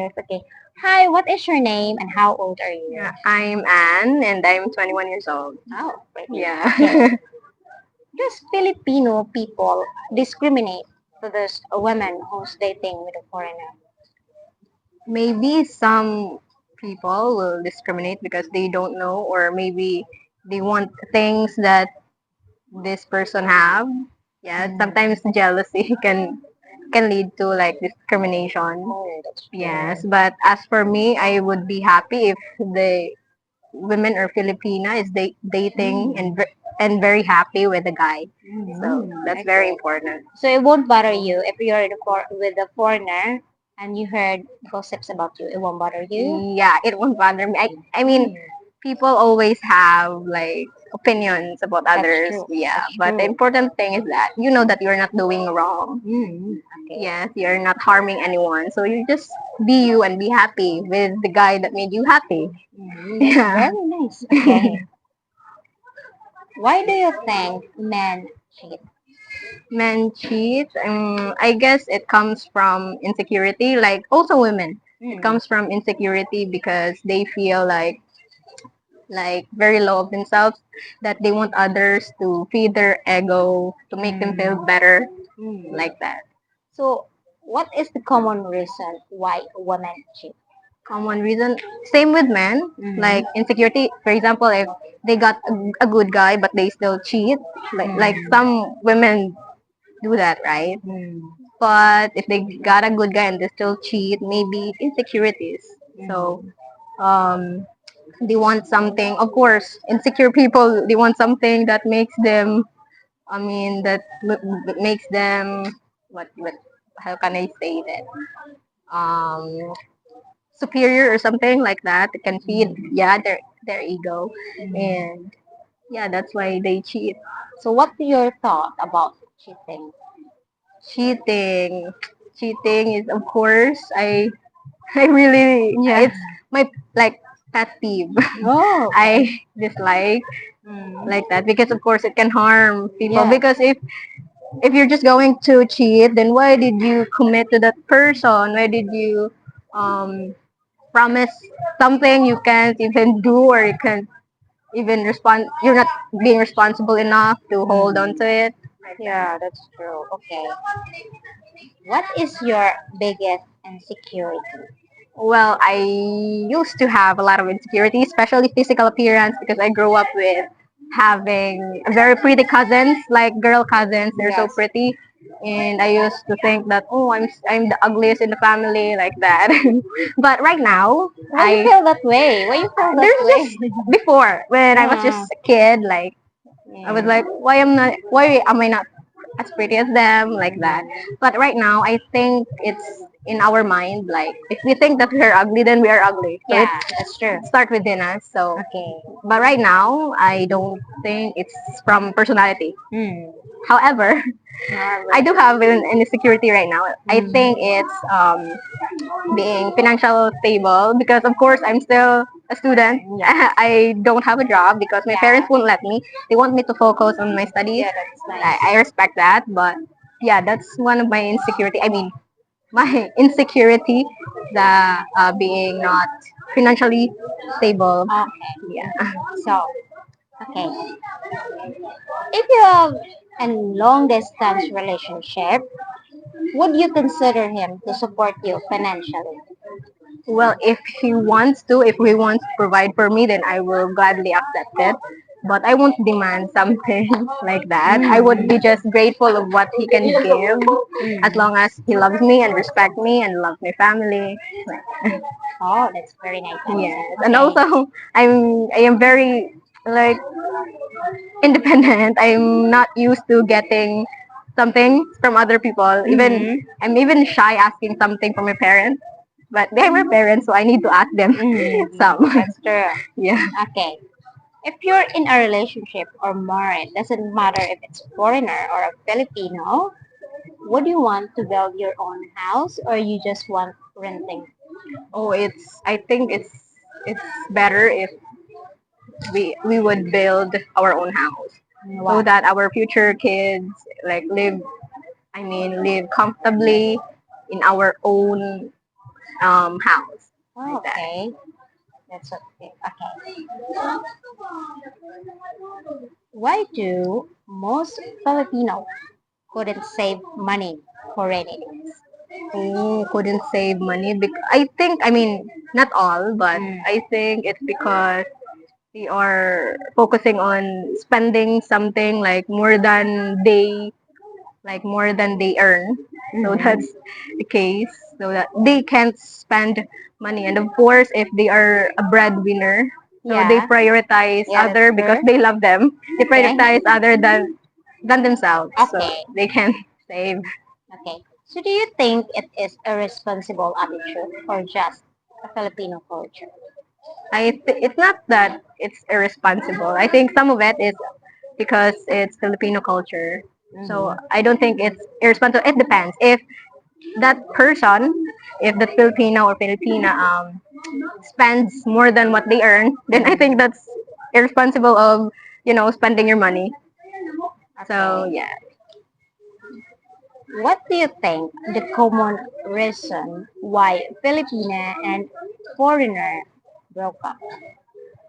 years. Okay. Hi, what is your name and how old are you? Yeah, I'm Anne and I'm 21 years old. Oh, pretty. Yeah. Okay. Does Filipino people discriminate to those women who's dating with a foreigner? Maybe some people will discriminate because they don't know, or maybe they want things that this person have. Yeah, sometimes jealousy can lead to like discrimination. Oh, that's true. Yes, but as for me, I would be happy if the women or Filipina is dating and very happy with the guy. So that's very Okay. important. So it won't bother you if you're with a foreigner and you heard gossips about you. It won't bother you. Yeah, it won't bother me. I mean, people always have like opinions about That's others. true. Yeah, That's but the true. important thing is that you know that you're not doing wrong. Okay. Yes, you're not harming anyone. So you just be you and be happy with the guy that made you happy. That's Yeah. very nice. Okay. Why do you think men cheat? Men cheat. I guess it comes from insecurity. Like also women, it comes from insecurity because they feel like very low of themselves, that they want others to feed their ego to make them feel better, like that. So, what is the common reason why women cheat? Common reason, same with men, like insecurity. For example, if they got a good guy but they still cheat, like some women do that, right? But if they got a good guy and they still cheat, maybe insecurities. So um they want something, of course, insecure people, they want something that makes them, I mean, that makes them, what how can I say that, um superior or something like that. It can feed, yeah, their ego, and yeah, that's why they cheat. So, what's your thought about cheating? cheating Cheating is, of course, I really, Yeah. it's my like pet peeve. Oh, okay. I dislike like that because of course it can harm people, Yeah. because if you're just going to cheat, then why did you commit to that person? Why did you um promise something you can't even do, or you can't even respond, you're not being responsible enough to hold on to it. Yeah, that's true. Okay. What is your biggest insecurity? Well, I used to have a lot of insecurity, especially physical appearance, because I grew up with having very pretty cousins, like girl cousins. They're so Yes. pretty, and I used to think that, oh, I'm the ugliest in the family, like that. But right now, Why you feel that way? Why you feel that there's way? just before, when I was just a kid, like I was like, why am I not as pretty as them, like that. But right now, I think it's in our mind. Like if we think that we're ugly, then we are ugly. So Yeah, that's true. it start within us. So, Okay. but right now, I don't think it's from personality. Hmm. However, However, I do have an insecurity right now. I think it's being financial stable, because of course I'm still a student. yeah. I don't have a job because my Yeah. parents won't let me. They want me to focus on my studies. Yeah, that's nice. I respect that, but yeah, that's one of my insecurity. I mean, my insecurity, the being not financially stable. Okay. Yeah. So, okay. If you have a long distance relationship, would you consider him to support you financially? Well, if we want to provide for me, then I will gladly accept it. But I won't demand something like that. I would be just grateful of what he can give, as long as he loves me and respect me and loves my family. Oh, that's very nice Yes, answer. and Okay. also I am very like independent. I'm not used to getting something from other people. Even I'm even shy asking something from my parents. But they're my parents, so I need to ask them some. That's true. Yeah. Okay. If you're in a relationship or married, doesn't matter if it's foreigner or a Filipino, would you want to build your own house or you just want renting? Oh, I think it's better if we would build our own house, so Wow. that our future kids live comfortably in our own house. Oh, Like that. okay. That's okay. Okay. Why do most Filipinos couldn't save money for rainy days? Who couldn't save money? I think, I mean, not all, but Mm. I think it's because they are focusing on spending something more than they earn. So Mhm. that's the case. So that they can't spend money. And of course, if they are a breadwinner, so they Yeah. prioritize Yeah, that's other because true. they love them. They Okay. prioritize other than themselves. So Okay. they can save. Okay. So do you think it is a responsible attitude or just a Filipino culture? It's not that it's irresponsible. I think some of it is because it's Filipino culture. So Mhm. I don't think it's irresponsible. It depends. If that person, if the Filipino or Filipina spends more than what they earn, then I think that's irresponsible of spending your money. So Okay. yeah, What do you think the common reason why Filipina and foreigner broke up?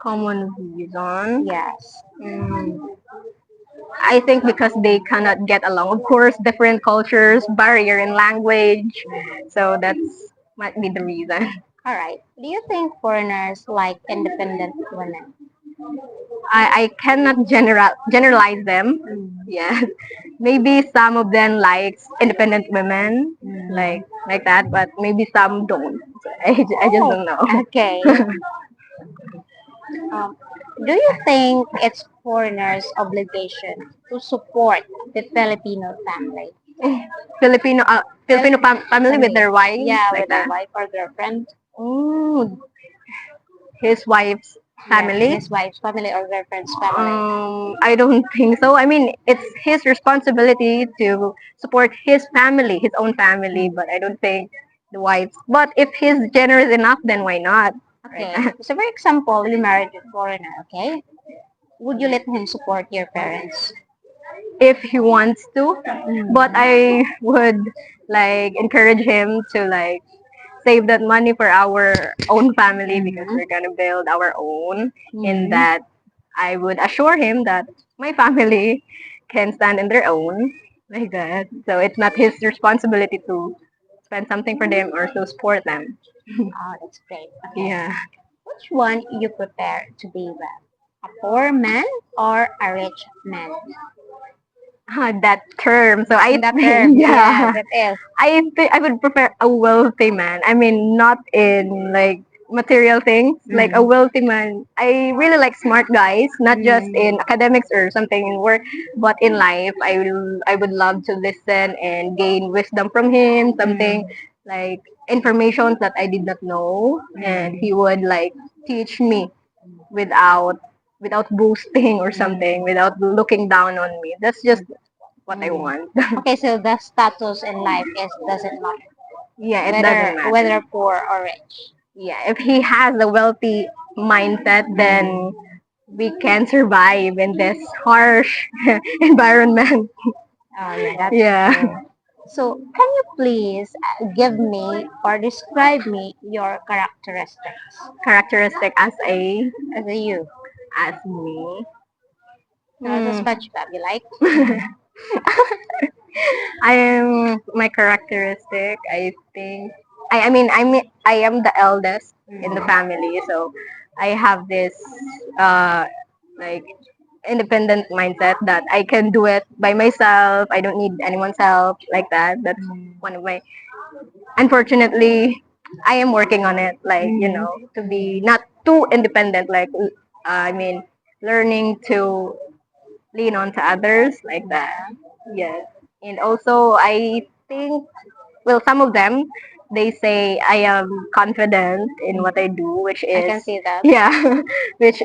common reason. Yes. Mm, I think because they cannot get along. Of course, different cultures, barrier in language. So that's might be the reason. All right. Do you think foreigners like independent women? I cannot generalize them. Yeah, maybe some of them likes independent women, like that, but maybe some don't. I just Oh, don't know. okay. Um, do you think it's foreigners' obligation to support the Filipino family? Filipino family with Family. their wives Yeah, like with their that. wife or girlfriend. Oh, his wife's Yes, family. his wife's family or girlfriend's family. I don't think so. I mean, it's his responsibility to support his family, his own family, but I don't think the wife's. But if he's generous enough, then why not? Okay. Right? So, for example, you married a foreigner, okay? Would you let him support your parents? If he wants to, but I would encourage him to save that money for our own family because we're gonna build our own. In Mm. that, I would assure him that my family can stand on their own like that. So it's not his responsibility to spend something for them or to support them. Oh, that's great. Okay. Yeah. Which one you prefer to be with? A poor man or a rich man? That term. So I In that term, think, yes, yeah, it is. I would prefer a wealthy man. I mean, not in material things, like a wealthy man. I really like smart guys, not just in academics or something in work, but in life. I would love to listen and gain wisdom from him, something like information that I did not know, and he would teach me without boosting or something, without looking down on me. That's just what I want. Okay, so the status in life is doesn't matter Yeah, it whether doesn't matter. poor or rich. Yeah, if he has a wealthy mindset, then we can survive in this harsh environment. Oh yeah, that's Yeah. true. So can you please give me or describe me your characteristics Characteristic as a you? as me. As a Hmm. SpongeBob, you like? I am my characteristic. I think I am the eldest in the family, so I have this uh like independent mindset that I can do it by myself. I don't need anyone's help like that. That's one of my. Unfortunately, I am working on it. To be not too independent. Learning to lean on to others like that. Yes. And also, I think, well, some of them, they say I am confident in what I do, which I is, can see that. yeah, which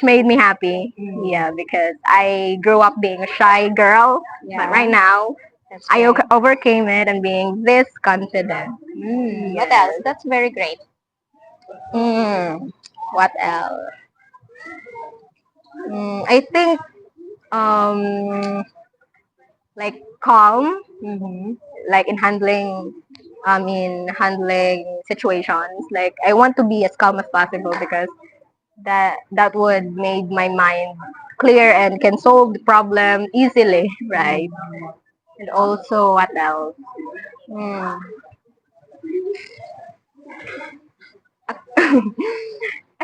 made me happy. Yeah, because I grew up being a shy girl, but right Yeah, now, that's I great. overcame it and being this confident. What else? Yes. That's very great. What else? I think um, calm, Mm-hmm. in handling handling situations. Like I want to be as calm as possible because that would make my mind clear and can solve the problem easily, right? And also, what else? Hmm.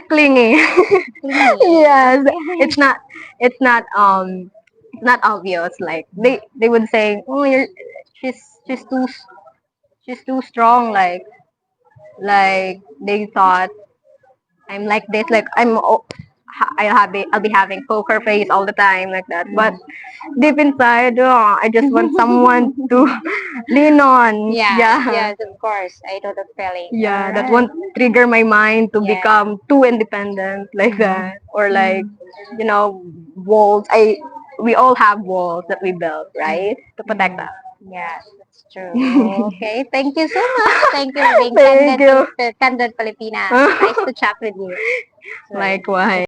Clingy. Yes, it's not it's not it's not obvious. Like they would say, oh, she's she's too she's too strong. Like they thought I'm like this. Like I'll be having poker face all the time like that. But deep inside, oh, I just want someone to lean on. Yes, of course. I know the feeling. Yeah, that Alright. won't trigger my mind to Yeah. become too independent like that. Or like, walls. We all have walls that we built, right? To protect us. Yeah, that's true. Okay, thank you so much. Thank you for being Thank you. Candid Filipina. Nice to chat with you. Sorry. Likewise.